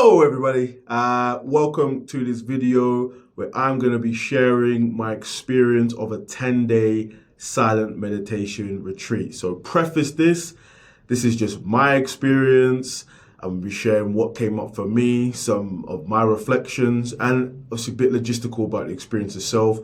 Hello everybody, welcome to this video where I'm going to be sharing my experience of a 10-day silent meditation retreat. So preface this is just my experience. I'm going to be sharing what came up for me, some of my reflections, and obviously a bit logistical about the experience itself.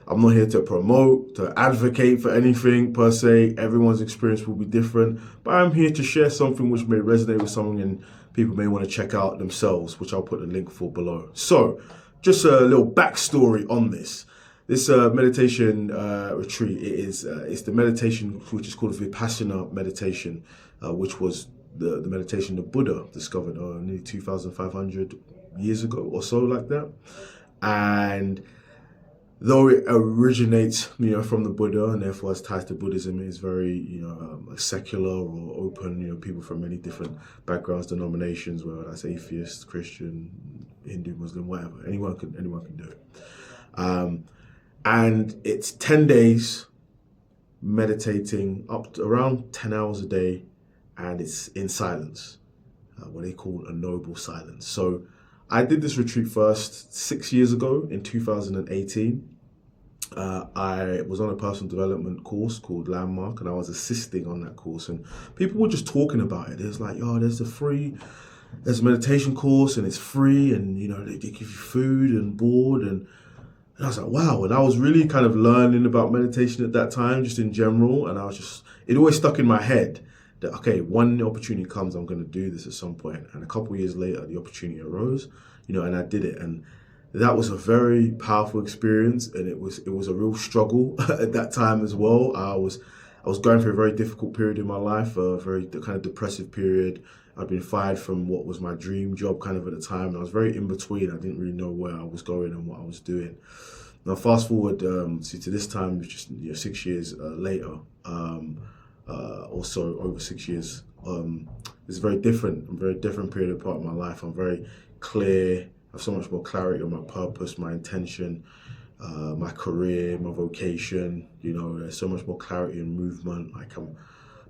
I'm not here to promote, to advocate for anything per se. Everyone's experience will be different, but I'm here to share something which may resonate with someone and people may want to check out themselves, which I'll put the link for below. So, just a little backstory on this. This meditation retreat, it's the meditation which is called Vipassana meditation, which was the meditation the Buddha discovered nearly 2,500 years ago or so, like that. And though it originates, from the Buddha and therefore has ties to Buddhism, it is very, secular or open. People from many different backgrounds, denominations, whether that's atheist, Christian, Hindu, Muslim, whatever. Anyone can do it. And it's 10 days meditating up to around 10 hours a day, and it's in silence, what they call a noble silence. So I did this retreat first 6 years ago in 2018. I was on a personal development course called Landmark, and I was assisting on that course, and people were just talking about it. It was like, there's a meditation course and it's free, and they give you food and board, and I was like, wow. And I was really kind of learning about meditation at that time, just in general, and it always stuck in my head that, okay, when the opportunity comes, I'm going to do this at some point. And a couple of years later, the opportunity arose, and I did it. And that was a very powerful experience. And it was a real struggle at that time as well. I was going through a very difficult period in my life, a very kind of depressive period. I'd been fired from what was my dream job kind of at the time. And I was very in between. I didn't really know where I was going and what I was doing. Now, fast forward to this time, just 6 years later, also over 6 years. It's a very different period of part of my life. I'm very clear. I have so much more clarity on my purpose, my intention, my career, my vocation. There's so much more clarity and movement. Like I'm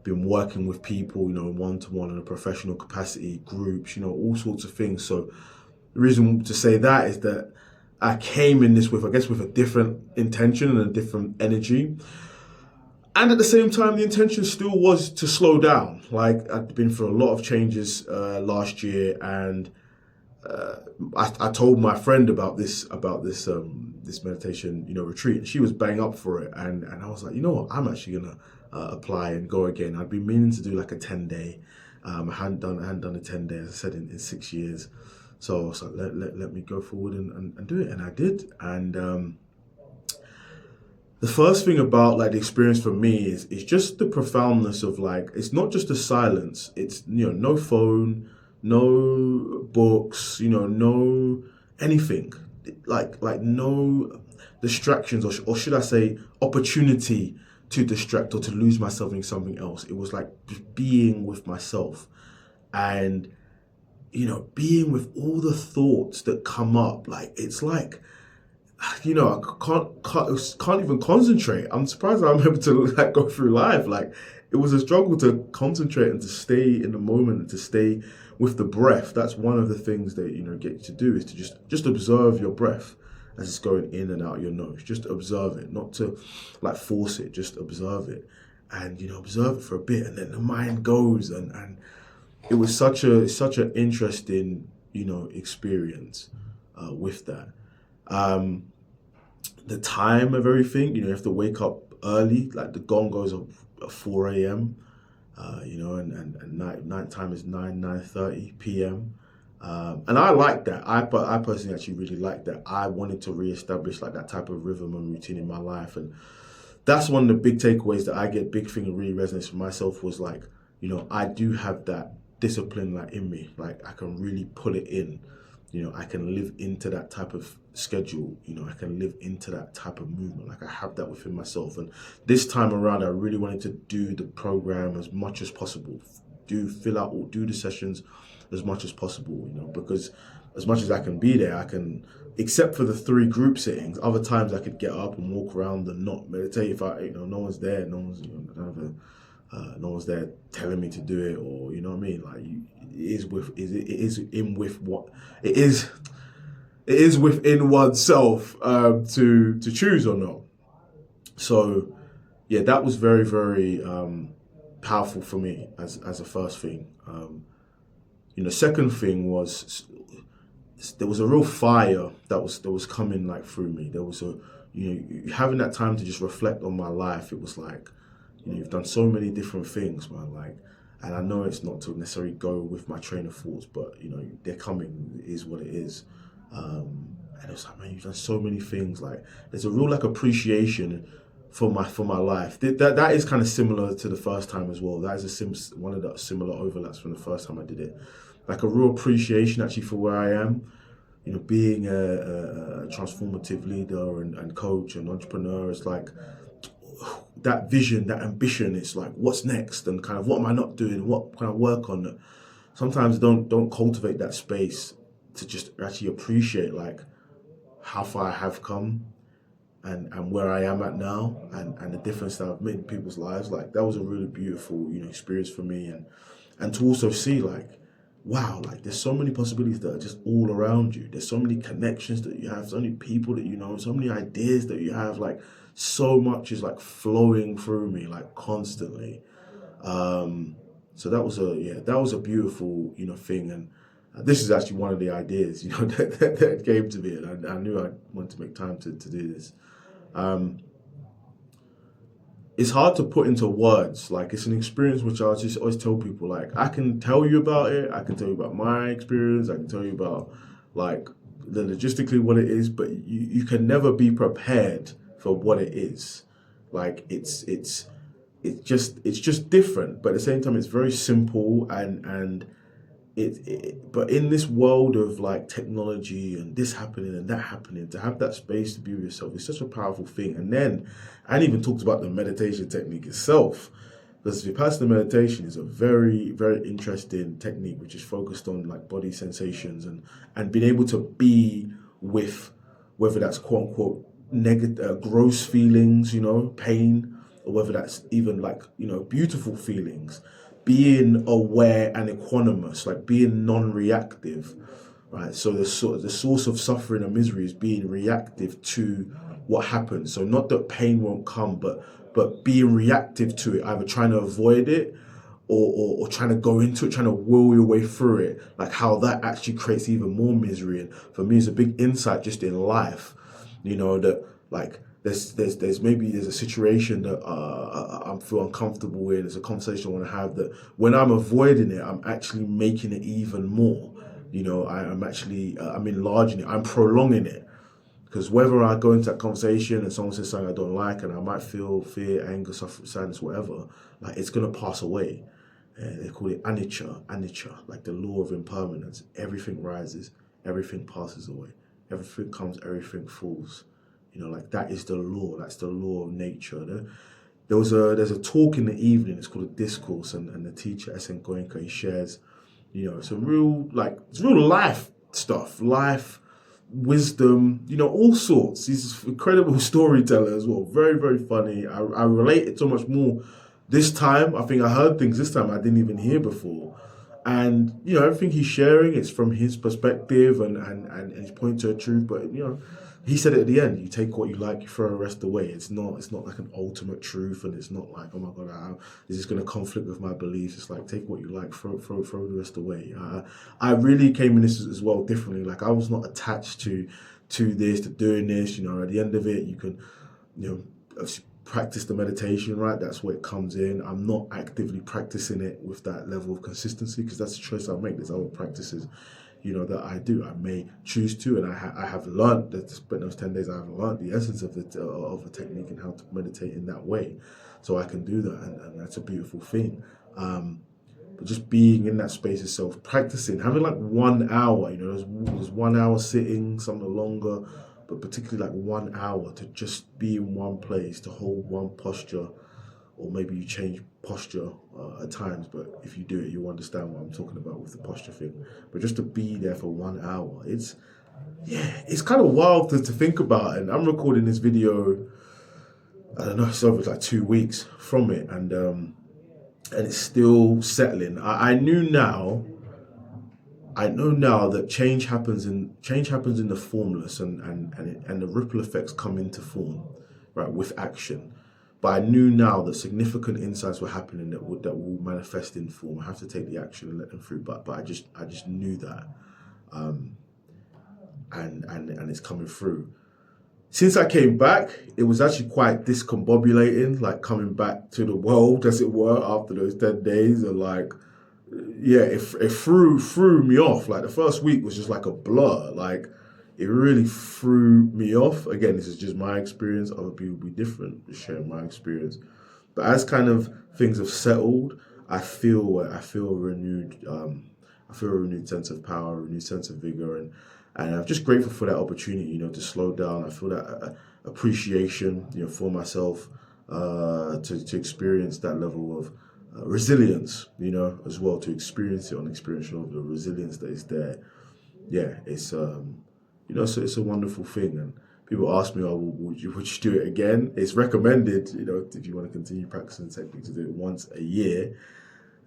been working with people, one-to-one in a professional capacity, groups, all sorts of things. So the reason to say that is that I came in this with a different intention and a different energy. And at the same time, the intention still was to slow down. Like I'd been through a lot of changes last year, and I told my friend about this meditation, retreat. She was bang up for it, and I was like, I'm actually gonna apply and go again. I'd been meaning to do like a 10-day. I hadn't done a 10-day, as I said, in 6 years. So I was like, let me go forward and do it, and I did. And the first thing about the experience for me is just the profoundness of it's not just the silence. It's no phone, no books, no anything, like no distractions, or should I say opportunity to distract or to lose myself in something else. It was like just being with myself, and being with all the thoughts that come up. It's like, I can't even concentrate. I'm surprised I'm able to go through life. It was a struggle to concentrate and to stay in the moment and to stay with the breath. That's one of the things that get you to do, is to just observe your breath as it's going in and out your nose. Just observe it, not to force it. Just observe it, and observe it for a bit, and then the mind goes. And it was such an interesting experience with that. The time of everything, you have to wake up early, the gong goes at 4 a.m., and night time is 9:30 p.m. And I like that. I personally actually really like that. I wanted to reestablish that type of rhythm and routine in my life. And that's one of the big takeaways that I get, big thing that really resonates for myself was I do have that discipline in me. I can really pull it in. I can live into that type of schedule. I can live into that type of movement. I have that within myself. And this time around, I really wanted to do the program as much as possible. Fill out or do the sessions as much as possible, because as much as I can be there, I can, except for the 3 group sittings, other times I could get up and walk around and not meditate if no one's there, no one's, No one's there telling me to do it, or you know what I mean. Like it is in with what it is. It is within oneself to choose or not. So yeah, that was very very powerful for me as a first thing. Second thing was there was a real fire that was coming like through me. There was having that time to just reflect on my life. It was like, you've done so many different things, man. Like, and I know it's not to necessarily go with my train of thoughts, but they're coming. It is what it is. And it's like, man, you've done so many things. Like, there's a real like appreciation for my life. That is kind of similar to the first time as well. That is one of the similar overlaps from the first time I did it. Like a real appreciation actually for where I am. Being a transformative leader and coach and entrepreneur, it's like that vision, that ambition. It's like, what's next, and kind of what am I not doing? What can I work on? Sometimes don't cultivate that space to just actually appreciate like how far I have come and where I am at now and the difference that I've made in people's lives. Like, that was a really beautiful experience for me, and to also see like, wow, like there's so many possibilities that are just all around you. There's so many connections that you have, so many people that you know, so many ideas that you have. Like, so much is like flowing through me like constantly. So that was a beautiful thing, and this is actually one of the ideas that came to me, and I knew I wanted to make time to do this. It's hard to put into words. Like, it's an experience which I just always tell people, like, I can tell you about it, I can tell you about my experience, I can tell you about like the logistically what it is, but you can never be prepared for what it is. Like, it's just different, but at the same time it's very simple, and but in this world of like technology and this happening and that happening, to have that space to be with yourself is such a powerful thing. And then I even talked about the meditation technique itself, because Vipassana meditation is a very very interesting technique which is focused on like body sensations and being able to be with, whether that's quote unquote negative gross feelings, pain, or whether that's even like beautiful feelings, being aware and equanimous, like being non-reactive, right? So the source of suffering and misery is being reactive to what happens. So not that pain won't come, but being reactive to it, either trying to avoid it or trying to go into it, trying to will your way through it, like how that actually creates even more misery. And for me, it's a big insight just in life, that like there's maybe a situation that I feel uncomfortable in. It's a conversation I want to have, that when I'm avoiding it, I'm actually making it even more. I'm actually I'm enlarging it. I'm prolonging it, because whether I go into that conversation and someone says something I don't like, and I might feel fear, anger, sadness, whatever, like it's gonna pass away. They call it anicca, like the law of impermanence. Everything rises, everything passes away, everything comes, everything falls. Like that is the law. That's the law of nature. There's a talk in the evening. It's called a discourse, and the teacher S.N. Goenka, he shares, some it's real life stuff, life wisdom, all sorts. He's an incredible storyteller as well. Very very funny. I related so much more this time. I think I heard things this time I didn't even hear before. And everything he's sharing, it's from his perspective and his point to a truth. But he said it at the end: you take what you like, you throw the rest away. It's not like an ultimate truth, and it's not like, oh my god, is this going to conflict with my beliefs? It's like, take what you like, throw the rest away. I really came in this as well differently. Like, I was not attached to this, to doing this. At the end of it, you can practice the meditation, right? That's where it comes in. I'm not actively practicing it with that level of consistency, because that's a choice I make. There's other practices, that I do. I may choose to, and I have learned that. Spent those 10 days, I have learned the essence of the technique and how to meditate in that way, so I can do that, and that's a beautiful thing. But just being in that space itself, practicing, having like 1 hour, there's 1 hour sitting, something longer, but particularly like 1 hour to just be in one place, to hold one posture, or maybe you change posture at times, but if you do it, you'll understand what I'm talking about with the posture thing. But just to be there for 1 hour, it's kind of wild to think about. And I'm recording this video, I don't know, it's over like 2 weeks from it, and and it's still settling. I know now that change happens in the formless, and the ripple effects come into form, right, with action. But I knew now that significant insights were happening that will manifest in form. I have to take the action and let them through. But I just knew that, um, and it's coming through. Since I came back, it was actually quite discombobulating, like coming back to the world, as it were, after those 10 days, and like, yeah, it threw me off. Like the first week was just like a blur. Like it really threw me off. Again, this is just my experience. Other people will be different. Just sharing my experience. But as kind of things have settled, I feel renewed. I feel a renewed sense of power, a renewed sense of vigor, and I'm just grateful for that opportunity. To slow down. I feel that appreciation, for myself, to experience that level of resilience, as well, to experience it on experiential, the resilience that is there. Yeah, so it's a wonderful thing. And people ask me, oh, well, would you do it again? It's recommended, if you want to continue practicing technique, to do it once a year.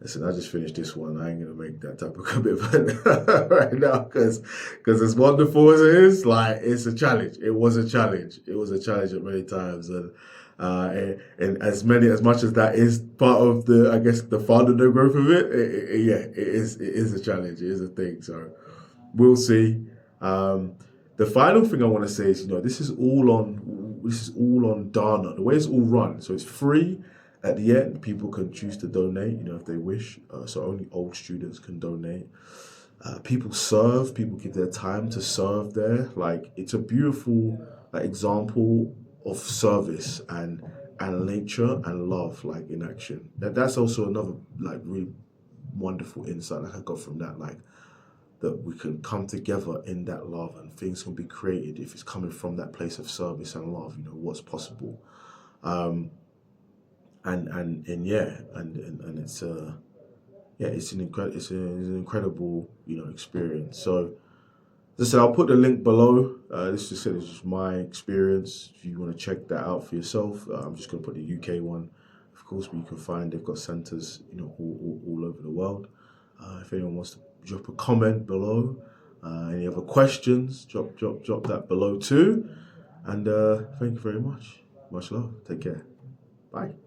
Listen, I just finished this one. I ain't gonna make that type of commitment right now because as wonderful as it is, like it's a challenge. It was a challenge. It was a challenge at many times, and as much as that is part of the, I guess, the fun and the growth of it, yeah, it is a challenge. It is a thing. So we'll see. The final thing I want to say is, this is all on Dana. The way it's all run, so it's free. At the end, people can choose to donate, if they wish. So only old students can donate. People serve. People give their time to serve there. Like it's a beautiful example of service and nature and love, like in action. That's also another really wonderful insight I got from that. Like that we can come together in that love and things can be created if it's coming from that place of service and love. What's possible. And yeah, and it's it's an incredible experience. So as I said, I'll put the link below. This is just my experience. If you want to check that out for yourself, I'm just going to put the UK one, of course, but you can find they've got centres all over the world. If anyone wants to drop a comment below, any other questions, drop that below too. And thank you very much. Much love. Take care. Bye.